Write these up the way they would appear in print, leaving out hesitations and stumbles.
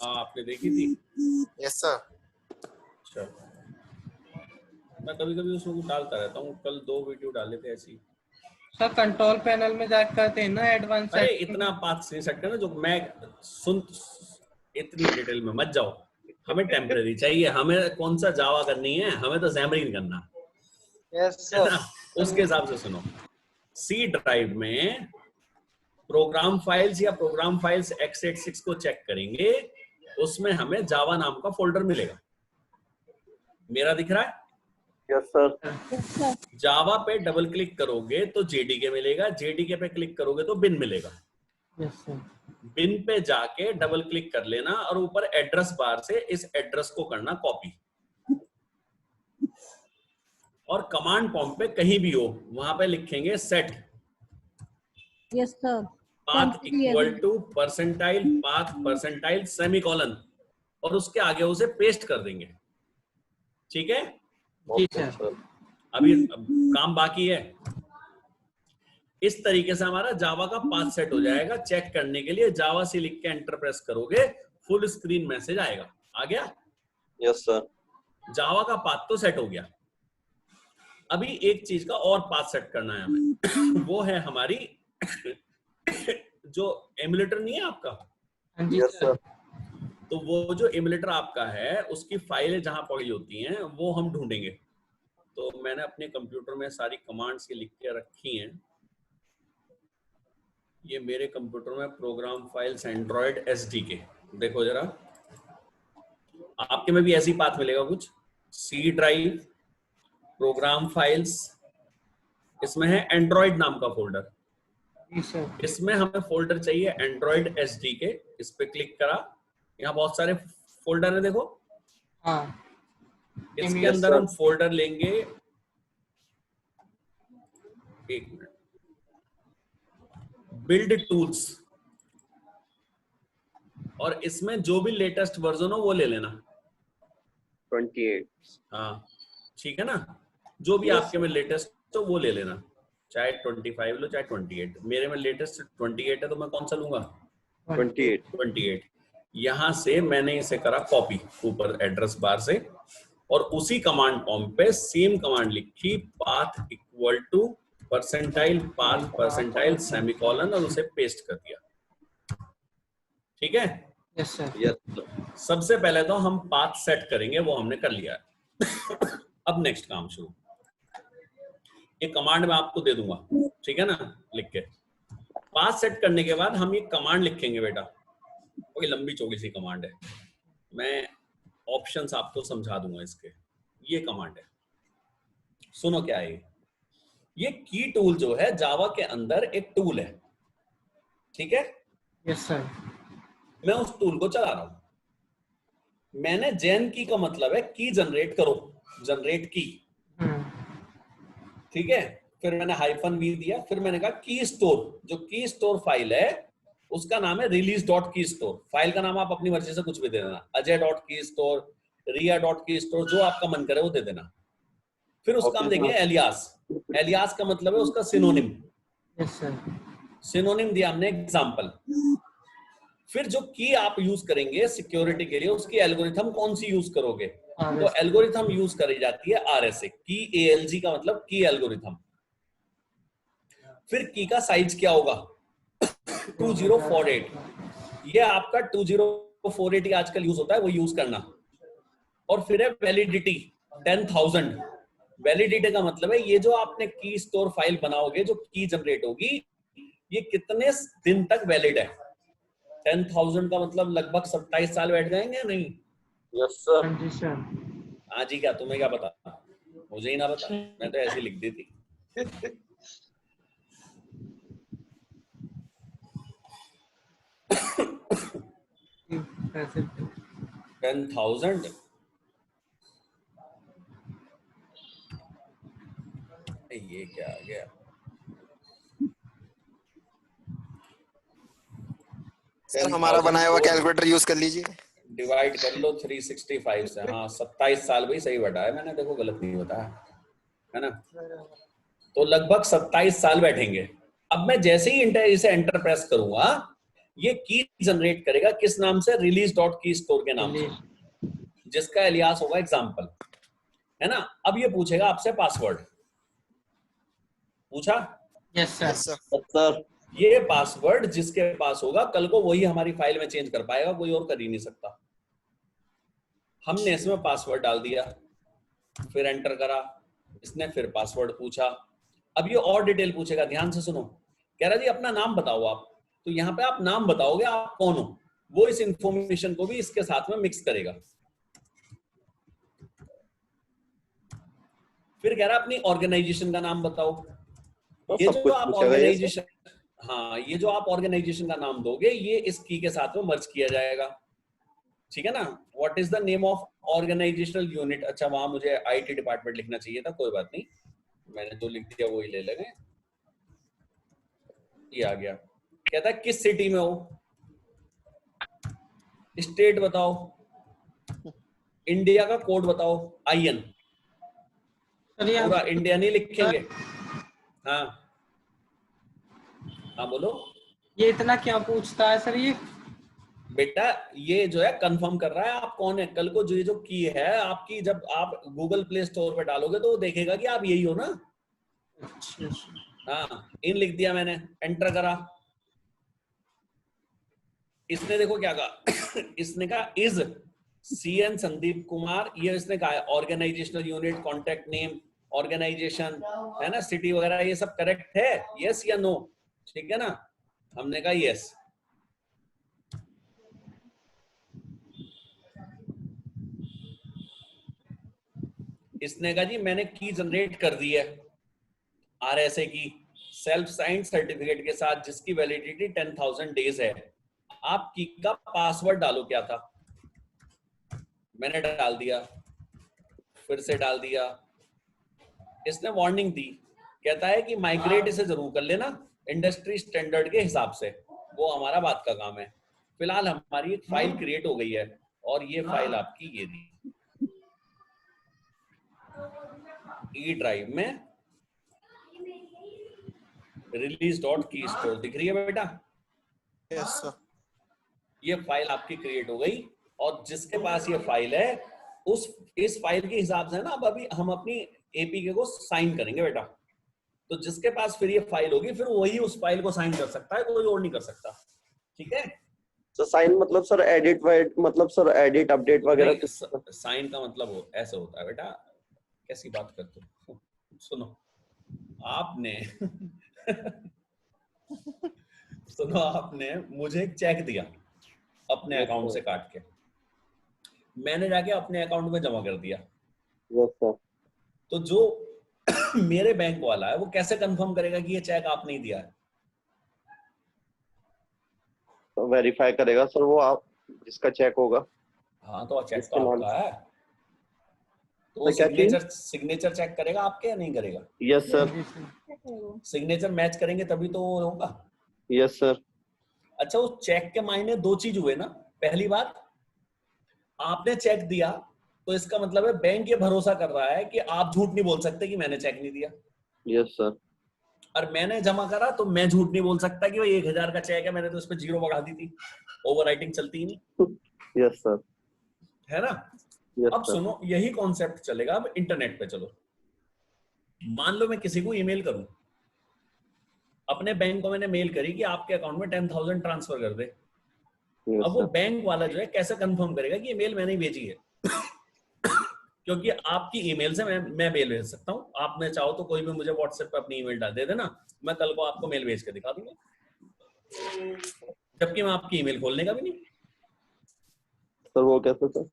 हाँ आपने देखी थी? Yes sir. अच्छा, मैं कभी कभी उसको डालता रहता हूँ, कल 2 वीडियो डाले थे ऐसी। सर कंट्रोल पैनल में जाकर करते हैं ना एडवांस अरे सेटिंग। इतना पाथ नहीं सेट करना जो मैं सुन, इतनी डिटेल में मत जाओ। हमें टेम्परेरी चाहिए, हमें कौन सा जावा करनी है, हमें तो Xamarin करना यस है सर। ना। उसके हिसाब से सुनो, सी ड्राइव में प्रोग्राम फाइल्स या प्रोग्राम फाइल्स x86 को चेक करेंगे, उसमें हमें जावा नाम का फोल्डर मिलेगा। मेरा दिख रहा है? Yes sir. जावा पे डबल क्लिक करोगे तो जेडीके मिलेगा, जेडीके पे क्लिक करोगे तो बिन मिलेगा। Yes sir. बिन पे जाके डबल क्लिक कर लेना और ऊपर एड्रेस बार से इस एड्रेस को करना कॉपी, और कमांड प्रॉम्प्ट पे कहीं भी हो वहां पे लिखेंगे set yes sir. Path equal to percentile path percentile semicolon, और उसके आगे उसे पेस्ट कर देंगे। ठीक है जी सर। अभी काम बाकी है। इस तरीके से हमारा जावा का पाथ सेट हो जाएगा। चेक करने के लिए जावा से लिख के एंटर प्रेस करोगे, फुल स्क्रीन मैसेज आएगा। आ गया? Yes sir. जावा का पाथ तो सेट हो गया। अभी एक चीज का और पाथ सेट करना है हमें वो है हमारी जो एमुलेटर नहीं है आपका, हाँ जी यस सर। सर। तो वो जो एमुलेटर आपका है उसकी फाइलें जहां पड़ी होती हैं वो हम ढूंढेंगे। तो मैंने अपने कंप्यूटर में सारी कमांड्स ये लिख के रखी हैं। ये मेरे कंप्यूटर में प्रोग्राम फाइल्स एंड्रॉयड एसडीके, देखो जरा आपके में भी ऐसी पाथ मिलेगा कुछ। सी ड्राइव प्रोग्राम फाइल्स, इसमें है एंड्रॉयड नाम का फोल्डर। जी सर। इसमें हमें फोल्डर चाहिए एंड्रॉयड एसडीके। इस पे क्लिक करा, यहाँ बहुत सारे फोल्डर है देखो। हाँ। इसके अंदर हम फोल्डर लेंगे, एक मिनट, बिल्ड टूल्स, और इसमें जो भी लेटेस्ट वर्जन हो वो ले लेना। 28। हाँ ठीक है ना, जो भी आपके में लेटेस्ट तो वो ले लेना, चाहे 25 लो चाहे 28। मेरे में लेटेस्ट 28 है तो मैं कौन सा लूंगा? 28। यहां से मैंने इसे करा कॉपी ऊपर एड्रेस बार से, और उसी कमांड प्रॉम्प्ट पे सेम कमांड लिखी, path equal to percentile path percentile semicolon, और उसे पेस्ट कर दिया। ठीक है? Yes sir. यस। सबसे पहले तो हम पाथ सेट करेंगे, वो हमने कर लिया है। अब नेक्स्ट काम शुरू। ये कमांड मैं आपको दे दूंगा, ठीक है ना, लिख के। पाथ सेट करने के बाद हम ये कमांड लिखेंगे बेटा, कोई लंबी चौड़ी सी कमांड है, मैं ऑप्शंस आपको समझा दूंगा इसके। ये कमांड है, सुनो क्या है ये की टूल जो है जावा के अंदर एक टूल है, ठीक है। Yes sir. मैं उस टूल को चला रहा हूं। मैंने जेन की का मतलब है की जनरेट करो, जनरेट की, ठीक है। फिर मैंने हाइफन वी दिया, फिर मैंने कहा की स्टोर, जो की स्टोर फाइल है उसका नाम है रिलीज डॉट की स्टोर। फाइल का नाम आप अपनी मर्जी से कुछ भी दे देना, अजय डॉट की स्टोर, रिया डॉट की स्टोर, जो आपका मन करे वो दे देना। फिर उसका हम देंगे एलियास। एलियास का मतलब है उसका सिनोनिम। Yes sir. सिनोनिम दिया हमने एग्जांपल। फिर जो की आप यूज करेंगे सिक्योरिटी के लिए, उसकी एल्गोरिथम कौन सी यूज करोगे? तो एल्गोरिथम यूज करी जाती है आरएसए की, एएलजी का मतलब की एल्गोरिथम। फिर की का साइज क्या होगा? 2048। ये आपका 2048 आजकल यूज होता है, वो यूज करना। और फिर है वैलिडिटी 10,000। वैलिडिटी का मतलब है ये जो आपने की स्टोर फाइल बनाओगे, जो की जनरेट होगी, ये कितने दिन तक वैलिड है। 10,000 का मतलब लगभग 27 साल बैठ जाएंगे नहीं? Yes sir. हाँ जी सर। हाँ जी, क्या तुम्हें क्या पता? मुझे ही ना पता, मैं तो ऐसे लिख दी थी। 10,000 ये क्या आ गया? सर हमारा बनाया हुआ कैलकुलेटर यूज कर लीजिए। डिवाइड कर लो 365 से। हाँ 27 साल भाई सही बताया मैंने, देखो गलत नहीं बताया है ना। तो लगभग 27 साल बैठेंगे। अब मैं जैसे ही इसे एंटर प्रेस करूंगा, ये की जनरेट करेगा किस नाम से? रिलीज डॉट की स्टोर के नाम से, जिसका एलियास होगा एग्जाम्पल, है ना। अब ये पूछेगा आपसे पासवर्ड, पूछा? Yes sir. Yes sir. Sir ये पासवर्ड जिसके पास होगा कल को वही हमारी फाइल में चेंज कर पाएगा, कोई और कर ही नहीं सकता। हमने इसमें पासवर्ड डाल दिया, फिर एंटर करा, इसने फिर पासवर्ड पूछा। अब ये और डिटेल पूछेगा, ध्यान से सुनो। कह रहा जी अपना नाम बताओ आप, तो यहाँ पे आप नाम बताओगे आप कौन हो, वो इस इंफॉर्मेशन को भी इसके साथ में मिक्स करेगा। फिर कह रहा अपनी ऑर्गेनाइजेशन का नाम बताओ। ये सब जो कुछ आप पूछेगा ये ऑर्गेनाइजेशन, हाँ ये जो आप ऑर्गेनाइजेशन का नाम दोगे ये इस की के साथ में मर्ज किया जाएगा, ठीक है ना। What is the name of organisational unit? अच्छा वहां मुझे आईटी डिपार्टमेंट लिखना चाहिए था, कोई बात नहीं, मैंने जो लिख दिया वही ले लेंगे। ये आ गया। कहता है किस सिटी में हो, स्टेट बताओ, इंडिया का कोड बताओ, IN। चलिए पूरा इंडिया नहीं लिखेंगे। हाँ हाँ बोलो। ये इतना क्या पूछता है सर? ये बेटा ये जो है कंफर्म कर रहा है आप कौन है। कल को जो ये जो की है आपकी, जब आप गूगल प्ले स्टोर पे डालोगे तो वो देखेगा कि आप यही हो ना। हाँ इन लिख दिया मैंने, एंटर करा। इसने देखो क्या कहा इसने कहा इज CN संदीप कुमार, ये इसने कहा है organisational unit, contact name, organisation, है ना, सिटी वगैरह ये सब करेक्ट है, यस या नो? ठीक है ना, हमने कहा यस। इसने कहा जी मैंने की जनरेट कर दी है RSA की, सेल्फ साइंड सर्टिफिकेट के साथ, जिसकी वैलिडिटी 10,000 डेज है। आप की का पासवर्ड डालो क्या था, मैंने डाल दिया, फिर से डाल दिया। इसने वार्निंग दी, कहता है कि माइग्रेट इसे जरूर कर लेना इंडस्ट्री स्टैंडर्ड के हिसाब से, वो हमारा बात का काम है। फिलहाल हमारी एक फाइल क्रिएट हो गई है और ये फाइल आपकी ये दी ई ड्राइव में रिलीज डॉट की स्टोर दिख रही है बेटा। Yes sir. ये फाइल आपकी क्रिएट हो गई और जिसके पास ये फाइल है उस इस फाइल के हिसाब से ना, अब अभी हम अपनी APK को साइन करेंगे बेटा। तो जिसके पास फिर ये फाइल होगी फिर वही उस फाइल को साइन कर सकता है, कोई और नहीं कर सकता, ठीक है। सर साइन मतलब सर एडिट वाइट मतलब सर एडिट अपडेट वगैरह? साइन का मतलब ऐसे होता है बेटा, कैसी बात करते हो। सुनो आपने सुनो आपने मुझे एक चेक दिया अपने अकाउंट से काट के, मैंने जाके अपने अकाउंट में जमा कर दिया। Yes sir. तो जो मेरे बैंक वाला है वो कैसे कंफर्म करेगा कि ये चेक आपने ही दिया है? तो वेरीफाई करेगा सर वो आप जिसका चेक होगा। हाँ तो चेक जिसके तो नाम आपका है, तो क्या चीज? सिग्नेचर चेक करेगा आपके या नहीं करेगा? Yes sir. सिग्नेचर मैच करेंगे तभी तो वो होगा। Yes sir. अच्छा उस चेक के मायने दो चीज हुए ना। पहली बात, आपने चेक दिया तो इसका मतलब है बैंक ये भरोसा कर रहा है कि आप झूठ नहीं बोल सकते कि मैंने चेक नहीं दिया। Yes sir. और मैंने जमा करा तो मैं झूठ नहीं बोल सकता कि भाई 1,000 का चेक है, मैंने तो उस पर 0 बढ़ा दी थी, ओवर राइटिंग चलती ही नहीं, यस सर। है ना। यस अब सर। सुनो यही कॉन्सेप्ट चलेगा अब इंटरनेट पे। चलो मान लो मैं किसी को ईमेल करूं, अपने बैंक को मैंने मेल करी कि आपके अकाउंट में 10,000 ट्रांसफर कर दे। यस अब वो सर। बैंक वाला जो है कैसे कंफर्म करेगा कि ये मेल मैंने ही भेजी है? क्योंकि आपकी ईमेल से मैं मेल भेज सकता हूँ, आप में चाहो तो कोई भी मुझे व्हाट्सएप पे अपनी ईमेल डाल दे देना, मैं कल को आपको मेल भेज के दिखा दूंगा, जबकि मैं आपकी ईमेल खोलने का भी नहीं। सर वो कैसे सर?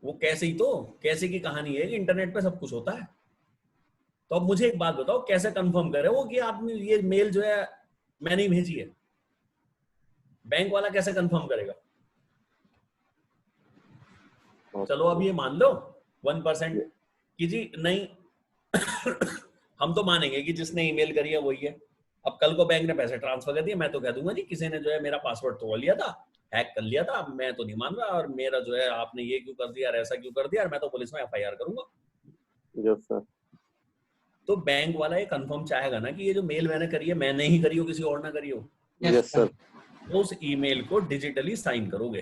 वो कैसे ही तो, कैसे की कहानी है कि इंटरनेट पे सब कुछ होता है। तो अब मुझे एक बात बताओ, कैसे कंफर्म करे वो कि आपने ये मेल जो है मैंने ही भेजी है? बैंक वाला कैसे कंफर्म करेगा? चलो अब ये मान लो 1% कि जी नहीं हम तो मानेंगे कि जिसने ईमेल करी है वही है। अब कल को बैंक ने पैसे ट्रांसफर कर दिए, मैं तो कह दूंगा जी किसी ने जो है मेरा पासवर्ड तोड़ लिया था, हैक कर लिया था, मैं तो नहीं मान रहा, और मेरा जो है आपने ये क्यों कर दिया, ऐसा क्यों कर दिया, और मैं तो पुलिस में FIR करूंगा। Yes sir. तो बैंक वाला ये कंफर्म चाहेगा ना कि ये जो मेल मैंने करी है मैंने ही करी हो, किसी और ना करी हो। Yes sir. तो उस ईमेल को डिजिटली साइन करोगे।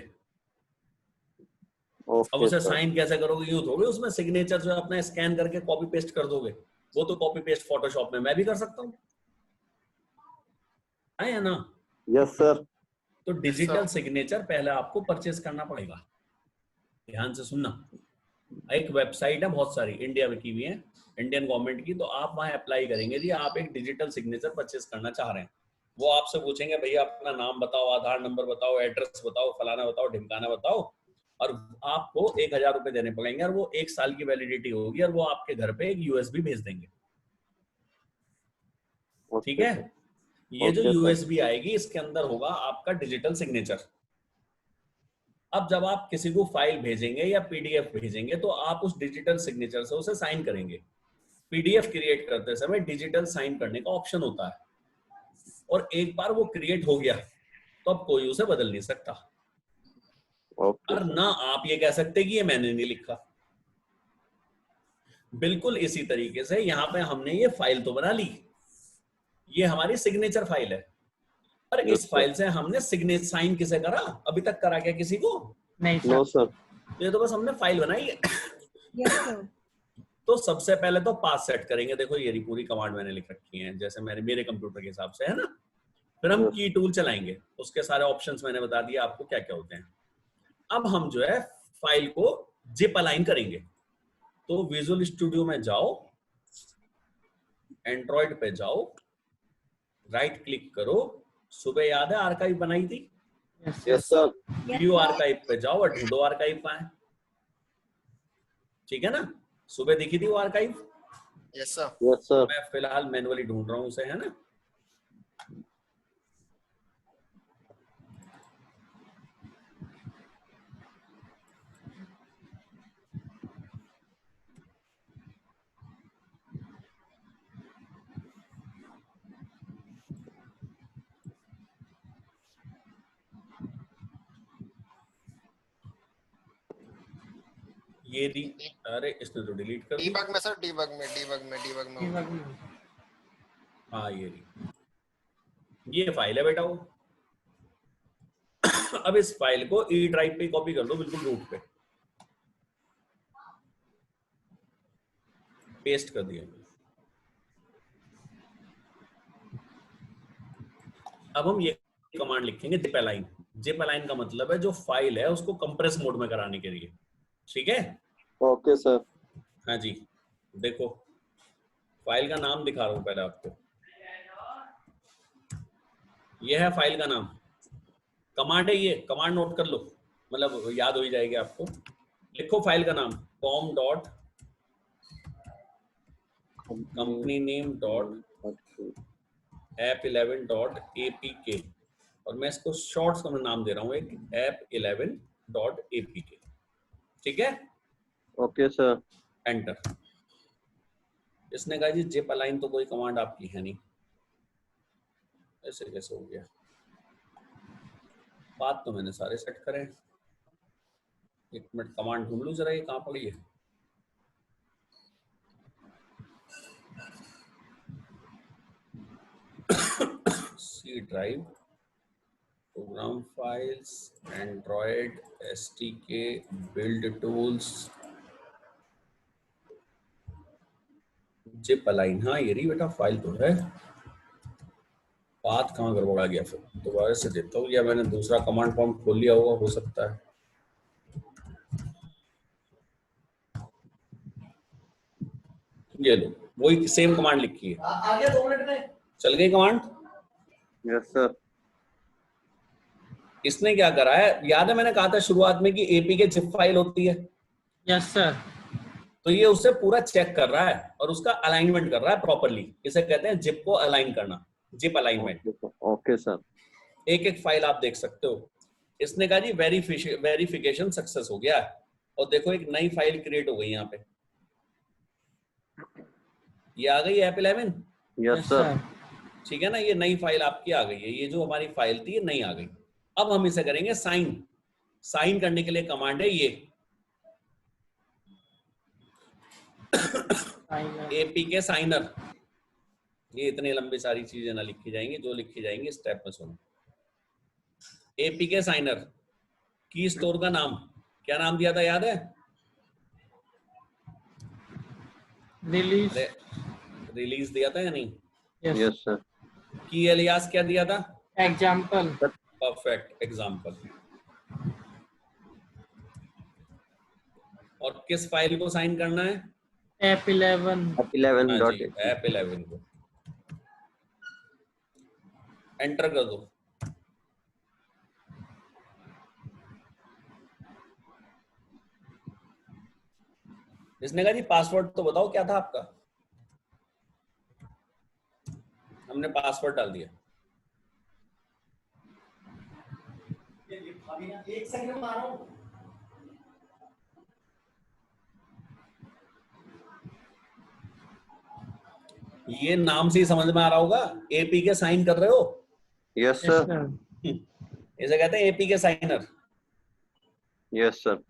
अब ओके उसे सर। साइन कैसे करोगे? यूज होगे उसमें सिग्नेचर जो है अपना स्कैन करके कॉपी पेस्ट कर दोगे। वो तो कॉपी पेस्ट फोटोशॉप में मैं भी कर सकता हूँ, है ना? Yes sir. तो डिजिटल सिग्नेचर पहले आपको परचेस करना पड़ेगा। ध्यान से सुनना, एक वेबसाइट है, बहुत सारी इंडिया में की हुई है, इंडियन गवर्नमेंट की। तो आप वहां अप्लाई करेंगे जी, आप एक डिजिटल सिग्नेचर परचेस करना चाह रहे हैं। वो आपसे पूछेंगे भैया अपना नाम बताओ, आधार नंबर बताओ, एड्रेस बताओ, फलाना बताओ, ढिमकाना बताओ, और आपको 1,000 रुपए देने पड़ेंगे और वो 1 साल की वैलिडिटी होगी और वो आपके घर पे एक यूएसबी भेज देंगे। ठीक है? ये जो ओके सर। यूएसबी आएगी इसके अंदर होगा आपका डिजिटल सिग्नेचर। अब जब आप किसी को फाइल भेजेंगे या पीडीएफ भेजेंगे तो आप उस डिजिटल सिग्नेचर से उसे साइन करेंगे। पीडीएफ क्रिएट करते समय डिजिटल साइन करने का ऑप्शन होता है, और एक बार वो क्रिएट हो गया तो अब कोई उसे बदल नहीं सकता। ओके और सर। ना आप ये कह सकते कि ये मैंने नहीं लिखा। बिल्कुल इसी तरीके से यहाँ पे हमने ये फाइल तो बना ली, ये हमारी सिग्नेचर फाइल है, और यस इस फाइल से हमने सिग्नेचर साइन किसे करा? अभी तक करा क्या किसी को? नहीं नो सर। सर। ये तो बस हमने फाइल बनाई है। Yes sir. तो सबसे पहले तो पास सेट करेंगे। देखो ये पूरी कमांड मैंने लिख रखी है जैसे मेरे कंप्यूटर के हिसाब से, है ना? फिर हम Yes. की टूल चलाएंगे, उसके सारे ऑप्शंस मैंने बता दिया आपको क्या क्या होते हैं। अब हम जो है फाइल को जिप अलाइन करेंगे। तो विजुअल स्टूडियो में जाओ, एंड्रॉइड पे जाओ, राइट क्लिक करो। सुबह याद है आर्काइव बनाई थी? Yes sir. व्यू आर्काइव पे जाओ और ढूंढो आर्काइव कहाँ है। ठीक है ना? सुबह दिखी थी वो archive? Yes sir. Yes sir. मैं फिलहाल मैनुअली ढूंढ रहा हूँ उसे, है ना? ये दी, अरे इसने तो डिलीट कर दी। डीबग में सर, डीबग में हाँ ये फाइल है बेटा वो। अब इस फाइल को ई ड्राइव पे कॉपी कर लो, बिल्कुल रूट पे पेस्ट कर दिया। अब हम ये कमांड लिखेंगे जिप अलाइन। जिप अलाइन का मतलब है जो फाइल है उसको कंप्रेस मोड में कराने के लिए। ठीक है? Okay sir. हाँ जी, देखो फाइल का नाम दिखा रहा हूं पहले आपको। ये है फाइल का नाम, कमांड है ये, कमांड नोट कर लो, मतलब याद हो ही जाएगी आपको। लिखो फाइल का नाम com dot company name dot app11 dot apk, और मैं इसको शॉर्ट्स का नाम दे रहा हूँ एक app11 डॉट apk। ठीक है? Okay sir. एंटर। इसने कहा जी जिप अलाइन तो कोई कमांड आपकी है नहीं, ऐसे कैसे हो गया? बात तो मैंने सारे सेट करे। एक मिनट कमांड ढूंढ लूं जरा, ये कहाँ पड़ी है? C drive, program files, Android, SDK, build tools, zip align. हाँ ये रही बेटा फाइल तो है। बात कहाँ गड़बड़ा गया? फिर दोबारा से देता हूँ, या मैंने दूसरा कमांड प्रॉम्प्ट खोल लिया होगा, हो सकता है। ये लो, वही सेम कमांड लिखी है। आ गया 2 मिनट में चल गई कमांड। Yes sir. इसने क्या करा है, याद है मैंने कहा था शुरुआत में कि एपीके जिप फाइल होती है? Yes sir. तो ये उसे पूरा चेक कर रहा है और उसका अलाइनमेंट कर रहा है प्रॉपरली। इसे कहते हैं जिप को अलाइन करना, जिप अलाइनमेंट। Okay sir. एक एक फाइल आप देख सकते हो। इसने कहा जी वेरिफिकेशन सक्सेस हो गया है, और देखो एक नई फाइल क्रिएट हो गई यहाँ पे, ये आ गई app11। Yes sir. ठीक है ना? ये नई फाइल आपकी आ गई है, ये जो हमारी फाइल थी ये नई आ गई। अब हम इसे करेंगे साइन। साइन करने के लिए कमांड है ये एपीके साइनर। ये इतने लंबी सारी चीजें ना लिखी जाएंगी, जो लिखी जाएंगी स्टेप में सुनो। एपीके साइनर, की स्टोर का नाम क्या नाम दिया था, याद है? रिलीज। अरे रिलीज दिया था या नहीं? Yes yes sir. की एलियास क्या दिया था? एग्जाम्पल। Perfect, example. और किस फाइल को साइन करना है? ऐप 11। हाँ जी, app11.ht। ऐप 11 को एंटर कर दो। इसने कहा जी पासवर्ड तो बताओ क्या था आपका। हमने पासवर्ड डाल दिया। एक सेकंड में आ रहा हूं। ये नाम से ही समझ में आ रहा होगा, एपी के साइन कर रहे हो। Yes yes sir. सर। इसे कहते हैं एपी के साइनर। Yes sir.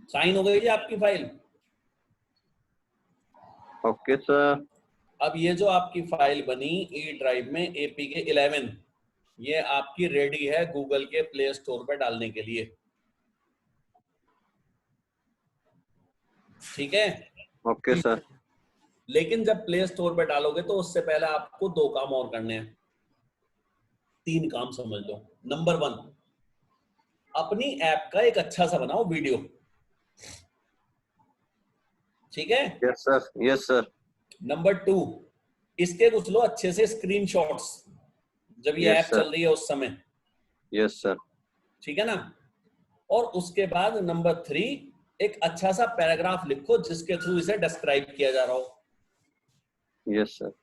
साइन हो गई जी आपकी फाइल। Okay sir. अब ये जो आपकी फाइल बनी ई ड्राइव में एपी के 11, ये आपकी रेडी है गूगल के प्ले स्टोर पे डालने के लिए। ठीक है? Okay sir. लेकिन जब प्ले स्टोर पे डालोगे तो उससे पहले आपको 2 काम और करने हैं। 3 काम समझ लो। नंबर 1, अपनी ऐप का एक अच्छा सा बनाओ वीडियो। ठीक है? Yes sir. Yes sir. Number 2, इसके कुछ लो अच्छे से स्क्रीनशॉट्स जब ये यस ऐप सर। चल रही है उस समय। Yes sir. ठीक है ना? और उसके बाद नंबर 3, एक अच्छा सा पैराग्राफ लिखो जिसके थ्रू इसे डिस्क्राइब किया जा रहा हो। Yes sir.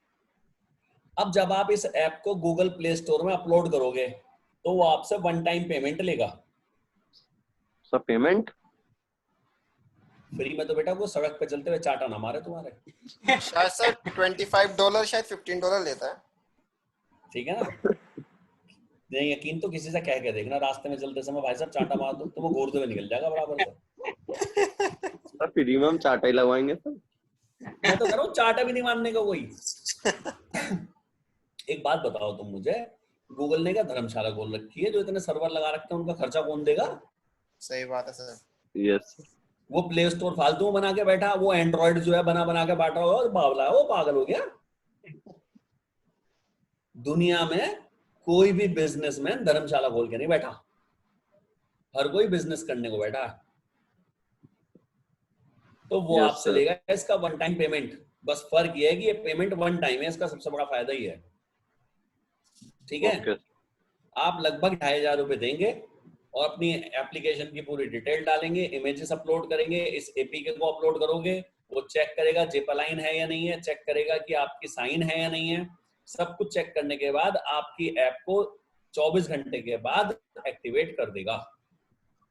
अब जब आप इस ऐप को गूगल प्ले स्टोर में अपलोड करोगे तो वो आपसे 1 टाइम पेमेंट लेगा। Sir payment? फ्री में तो बेटा वो सड़क पे चलते हुए चाटा ना मारे तुम्हारे। शायद सर $25 शायद $15 लेता है। ठीक है ना? नहीं यकीन तो किसी से कह के देखना, रास्ते में चलते समय भाई साहब चाटा मार दो तो वो घूरते हुए निकल जाएगा बराबर से। सर फ्री में हम चाटा ही लगवाएंगे सर। मैं तो कह रहा हूँ चाटा भी नहीं मानने का कोई। एक बात बताओ तुम मुझे, गूगल ने क्या धर्मशाला खोल रखी है? जो इतने सर्वर लगा रखते हैं उनका खर्चा कौन देगा? सही बात है सर। यस। वो प्ले स्टोर फालतू बना के बैठा, वो एंड्रॉइड जो है बना बना के बांटा हुआ, बावला है वो, पागल हो गया। दुनिया में कोई भी बिजनेसमैन धर्मशाला खोल के नहीं बैठा, हर कोई बिजनेस करने को बैठा। तो वो Yes, आपसे sir. लेगा इसका 1 टाइम पेमेंट। बस फर्क ये है कि ये पेमेंट 1 टाइम है, इसका सबसे बड़ा फायदा ही है। ठीक है? Okay. आप लगभग 2500 रुपए देंगे और अपनी एप्लीकेशन की पूरी डिटेल डालेंगे, इमेजेस अपलोड करेंगे, इस एपीके को अपलोड करोगे, वो चेक करेगा जिप अलाइन है या नहीं है, चेक करेगा कि आपकी साइन है या नहीं है। सब कुछ चेक करने के बाद आपकी ऐप को 24 घंटे के बाद एक्टिवेट कर देगा।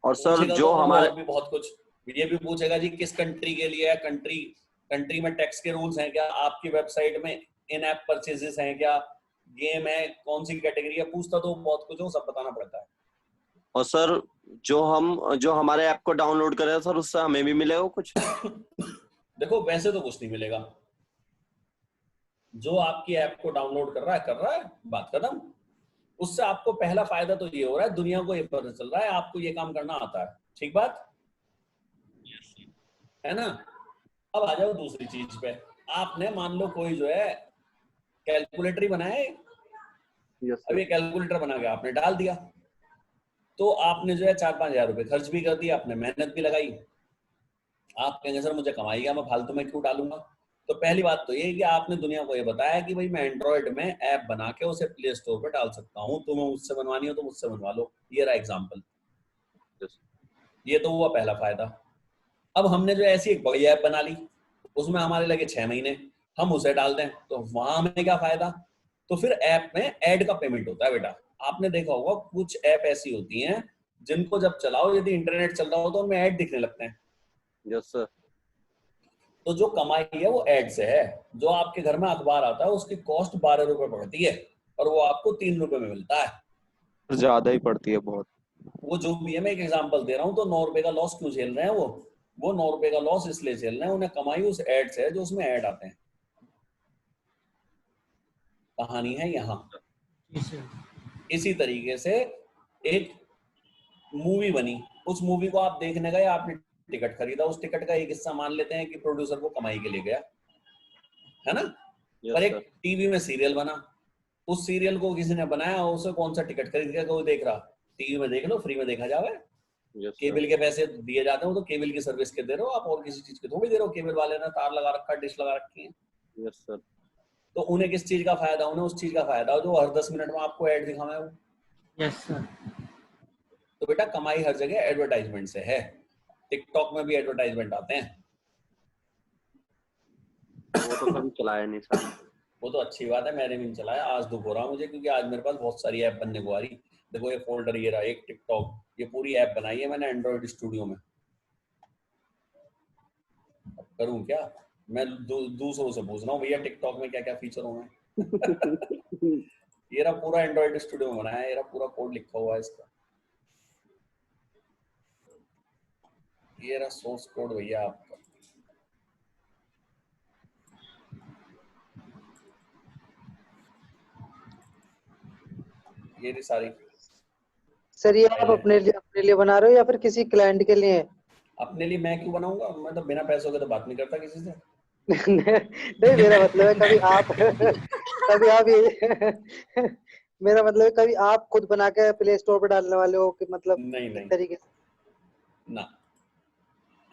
और सर पूछेगा जो तो हमारे और भी बहुत कुछ, ये भी पूछेगा जी किस कंट्री के लिए है, कंट्री में टैक्स के रूल्स हैं क्या, आपकी वेबसाइट में इन ऐप परचेजेस हैं क्या, गेम है, कौन सी कैटेगरी है, पूछता तो बहुत कुछ हो, सब बताना पड़ता है। और सर जो हमारे ऐप को डाउनलोड करें सर उससे हमें भी मिलेगा कुछ? देखो वैसे तो कुछ नहीं मिलेगा, जो आपकी ऐप को डाउनलोड कर रहा है, बात खत्म। उससे आपको पहला फायदा तो ये हो रहा है, दुनिया को ये पता चल रहा है आपको ये काम करना आता है। ठीक बात है ना? अब आ जाओ दूसरी चीज पे। आपने मान लो कोई जो है कैलकुलेटर ही बनाए, यस अब ये कैलकुलेटर बना के आपने डाल दिया, तो आपने जो है 4-5 हजार रुपए खर्च भी कर दिया, आपने मेहनत भी लगाई। आप कहेंगे सर मुझे कमाई गया, मैं फालतू में क्यों डालूंगा? तो पहली बात तो ये है कि आपने दुनिया को ये बताया कि भाई मैं एंड्रॉइड में ऐप बना के उसे प्ले स्टोर पे डाल सकता हूँ, तुम्हें मुझसे बनवानी हो तो मुझसे बनवा लो। ये रहा एग्जाम्पल। ये तो हुआ पहला फायदा। अब हमने जो ऐसी एक बड़ी ऐप बना ली, उसमें हमारे लगे 6 महीने, हम उसे डाल दें तो वहां हमें क्या फायदा? तो फिर ऐप में ऐड का पेमेंट होता है बेटा। आपने देखा होगा कुछ ऐप ऐसी होती हैं जिनको जब चलाओ, यदि इंटरनेट चल रहा हो तो उनमें ऐड दिखने लगते हैं। Yes sir. तो जो कमाई है वो ऐड से है। जो आपके घर में अखबार आता है उसकी कॉस्ट 12 रुपए पड़ती है और वो आपको 3 रुपए में मिलता है। ज्यादा ही पड़ती है बहुत। वो जो भी है, मैं एक एग्जांपल दे रहा हूँ। तो 9 रुपए का लॉस क्यों झेल रहे हैं वो 9 रुपए का लॉस इसलिए झेल रहे हैं, उन्हें कमाई उस एड से है जो उसमें ऐड आते हैं। कहानी है यहाँ। इसी तरीके से एक मूवी बनी, उस मूवी को आप देखने गए, आपने टिकट खरीदा, उस टिकट का एक हिस्सा मान लेते हैं कि प्रोड्यूसर को कमाई के लिए गया, है ना। पर एक टीवी में सीरियल बना, उस सीरियल को किसी ने बनाया, उसे कौन सा टिकट खरीद के कोई देख रहा? टीवी में देख लो, फ्री में देखा जावे। केबल के पैसे दिए जाते हैं तो केबल की सर्विस के दे रहे हो आप, और किसी चीज के थोड़ी दे रहे हो। केबल वाले ने तार लगा रखा, डिश लगा रखी है। Yes sir. तो उन्हें किस चीज का फायदा? उन्हें उस चीज का फायदा जो हर 10 मिनट में आपको ऐड दिखाना है। Yes sir. तो बेटा कमाई हर जगह एडवर्टाइजमेंट से है। टिकटॉक में भी एडवर्टाइजमेंट आते हैं। वो तो कभी चलाया नहीं सर। वो तो अच्छी बात है, मैंने भी नहीं चलाया। आज दुख हो रहा मुझे क्योंकि आज मेरे पास बहुत सारी ऐप बनने को आ रही। देखो ये फोल्डर, ये रहा एक टिकटॉक, ये पूरी ऐप बनाई है मैंने एंड्रॉइड स्टूडियो में। अब करूं क्या? मैं दूसरों से पूछ रहा हूँ भैया टिकटॉक में क्या क्या फीचर होंगे। ये रहा पूरा एंड्रॉइड स्टूडियो में बनाया है, ये रहा पूरा कोड लिखा हुआ है इसका। ये रहा सोर्स कोड भैया आपका। ये रही सारी। सर ये आप अपने लिए बना रहे हो या फिर किसी क्लाइंट के लिए? अपने लिए मैं क्यों बनाऊंगा? मैं तो बिना पैसों के तो बात नहीं करता किसी से। नहीं मेरा मतलब है कभी आप ये मेरा मतलब है कभी आप खुद बना के प्ले स्टोर पर डालने वाले हो कि मतलब नहीं तरीके से ना।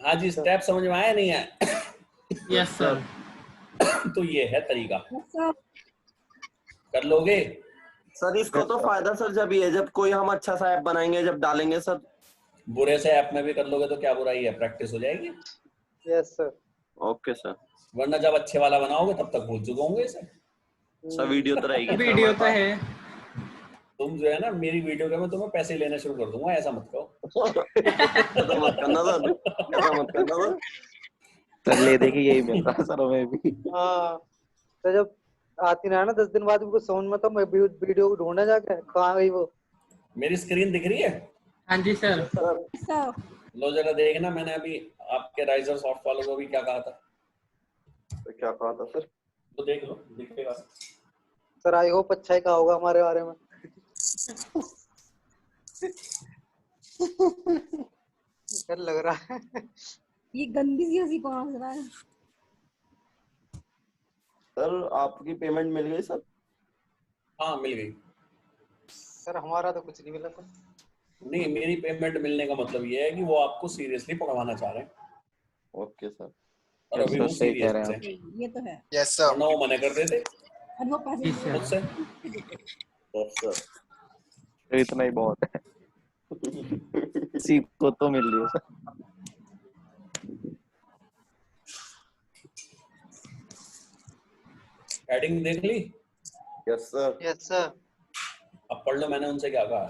हाँ जी, स्टेप समझ में आया नहीं है? Yes sir. तो ये है तरीका, सर कर लोगे। सर इसको तो फायदा सर जब ये जब कोई हम अच्छा सा ऐप बनाएंगे, जब डालेंगे सर। बुरे से ऐप में भी कर लोगे तो क्या बुराई है, प्रैक्टिस हो जाएगी। Yes sir. Okay sir. वरना जब अच्छे वाला बनाओगे तब तक भूल चुके होंगे इसे। सर वीडियो तो रहेगी। वीडियो तो है। तुम जो है ना मेरी वीडियो के मैं तुम्हें पैसे लेने शुरू कर दूंगा, ऐसा मत कहो। ऐसा मत करना सर, ऐसा मत करना सर। सर ले देखिए यही मिल रहा सर हमें भी। हाँ तो जब आती ना 10 दिन बाद कुछ समझ में तो मैं वीडियो ढूंढा जाके कहाँ गई वो। मेरी स्क्रीन दिख रही है? हाँ जी सर। सर लो जरा देखना, मैंने अभी आपके राइजर सॉफ्ट वालों को भी क्या कहा था। क्या कहा था सर? तो देख लो, दिखेगा। सर आई होप अच्छा ही कहा होगा हमारे बारे में। डर लग रहा है। ये गंदी सी हंसी कौन हंस रहा है? सर आपकी पेमेंट मिल गई सर? हाँ मिल गई। सर हमारा तो कुछ नहीं मिला सर। नहीं, मेरी पेमेंट मिलने का मतलब ये है कि वो आपको सीरियसली पढ़वाना चाह रहे हैं। Okay sir. और अभी वो सही कह रहे सीरियस हैं है। ये तो है। Yes sir. वरना वो मना कर देते और वो पैसे जी सर। मुझसे। तो इतना ही बहुत है। सीख को तो मिल रही है सर। हेडिंग देख ली? Yes sir. Yes sir. अब पढ़ लो मैंने उनसे क्या कहा।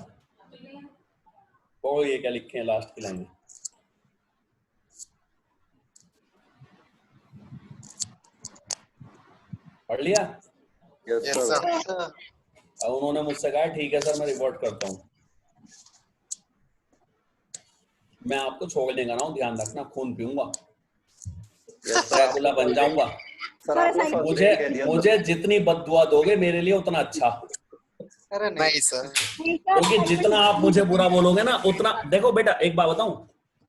पढ़ो ये क्या लिखे हैं लास्ट की लाइन में। पढ़ लिया? Yes yes sir. सर। अब उन्होंने मुझसे कहा ठीक है सर मैं रिपोर्ट करता हूँ। मैं आपको छोड़ने का ना हूँ, ध्यान रखना, खून पीऊंगा, ड्रैकुला बन जाऊंगा। सर आपने फर्स्ट मुझे एड कह दिया सर। मुझे जितनी बददुआ दोगे मेरे लिए उतना अच्छा, अरे नहीं सर। क्योंकि जितना आप मुझे बुरा बोलोगे ना उतना। देखो बेटा एक बात बताऊं,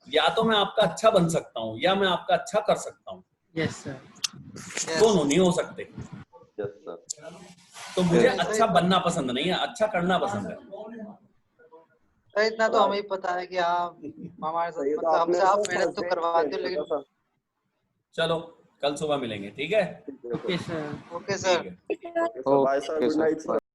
या तो मैं आपका अच्छा बन सकता हूँ या मैं आपका अच्छा कर सकता हूँ, यस सर। दोनों नहीं हो सकते। Yes sir. तो मुझे अच्छा बनना पसंद नहीं है, अच्छा करना पसंद है। सर इतना तो हमें ही पता है कि आप हमारे साथ मतलब हमसे आप मेहनत तो करवाते हो लेकिन। चलो कल सुबह मिलेंगे, ठीक है? Okay sir. Okay sir. ठीक है। Bye sir, good night sir.